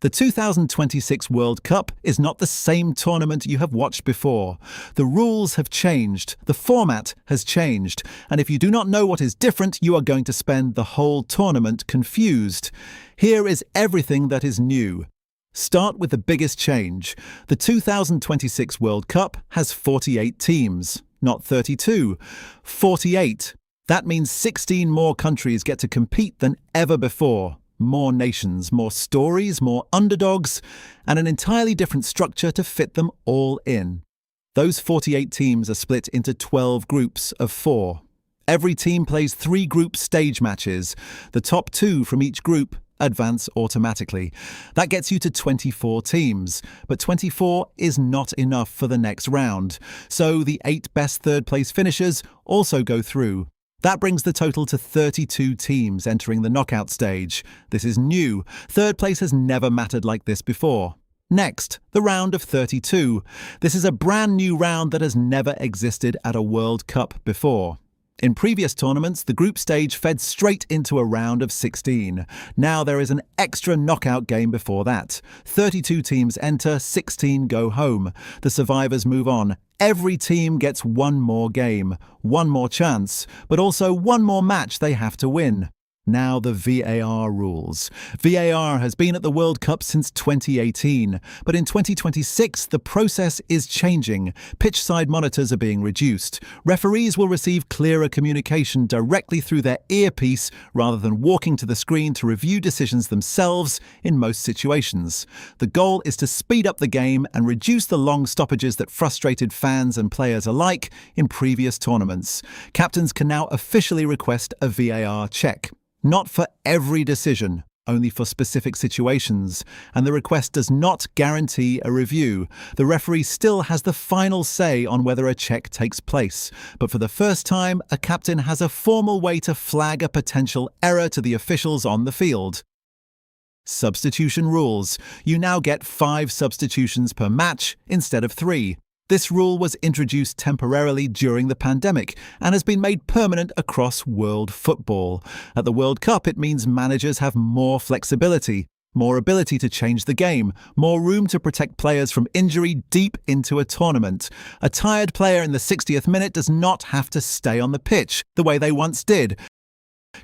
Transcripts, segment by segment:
The 2026 World Cup is not the same tournament you have watched before. The rules have changed, the format has changed, and if you do not know what is different, you are going to spend the whole tournament confused. Here is everything that is new. Start with the biggest change. The 2026 World Cup has 48 teams, not 32. 48. That means 16 more countries get to compete than ever before. More nations, more stories, more underdogs, and an entirely different structure to fit them all in. Those 48 teams are split into 12 groups of 4. Every team plays 3 group stage matches. The top 2 from each group advance automatically. That gets you to 24 teams, but 24 is not enough for the next round. So the 8 best third-place finishers also go through. That brings the total to 32 teams entering the knockout stage. This is new. Third place has never mattered like this before. Next, the round of 32. This is a brand new round that has never existed at a World Cup before. In previous tournaments, the group stage fed straight into a round of 16. Now there is an extra knockout game before that. 32 teams enter, 16 go home. The survivors move on. Every team gets one more game, one more chance, but also one more match they have to win. Now the VAR rules. VAR has been at the World Cup since 2018, but in 2026 the process is changing. Pitchside monitors are being reduced. Referees will receive clearer communication directly through their earpiece rather than walking to the screen to review decisions themselves in most situations. The goal is to speed up the game and reduce the long stoppages that frustrated fans and players alike in previous tournaments. Captains can now officially request a VAR check. Not for every decision, only for specific situations, and the request does not guarantee a review. The referee still has the final say on whether a check takes place, but for the first time, a captain has a formal way to flag a potential error to the officials on the field. Substitution rules. You now get 5 substitutions per match instead of 3. This rule was introduced temporarily during the pandemic and has been made permanent across world football. At the World Cup, it means managers have more flexibility, more ability to change the game, more room to protect players from injury deep into a tournament. A tired player in the 60th minute does not have to stay on the pitch the way they once did.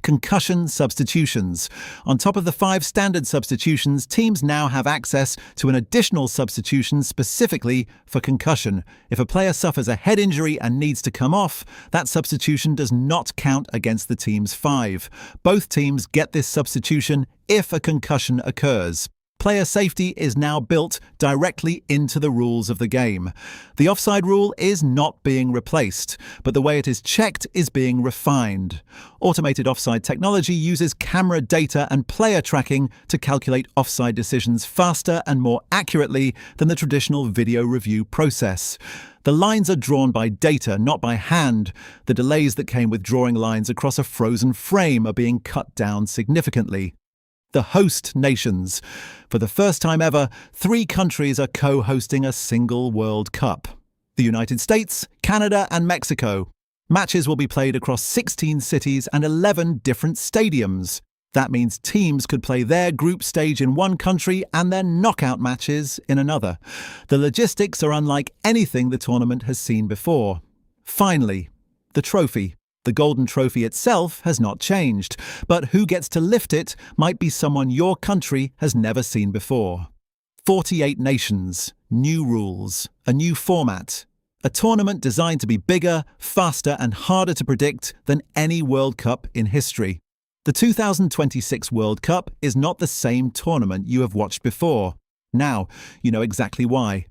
Concussion substitutions. On top of the 5 standard substitutions, teams now have access to an additional substitution specifically for concussion. If a player suffers a head injury and needs to come off, that substitution does not count against the team's 5. Both teams get this substitution if a concussion occurs. Player safety is now built directly into the rules of the game. The offside rule is not being replaced, but the way it is checked is being refined. Automated offside technology uses camera data and player tracking to calculate offside decisions faster and more accurately than the traditional video review process. The lines are drawn by data, not by hand. The delays that came with drawing lines across a frozen frame are being cut down significantly. The host nations. For the first time ever, 3 countries are co-hosting a single World Cup. The United States, Canada and Mexico. Matches will be played across 16 cities and 11 different stadiums. That means teams could play their group stage in one country and their knockout matches in another. The logistics are unlike anything the tournament has seen before. Finally, the trophy. The golden trophy itself has not changed, but who gets to lift it might be someone your country has never seen before. 48 nations, new rules, a new format. A tournament designed to be bigger, faster and harder to predict than any World Cup in history. The 2026 World Cup is not the same tournament you have watched before. Now, you know exactly why.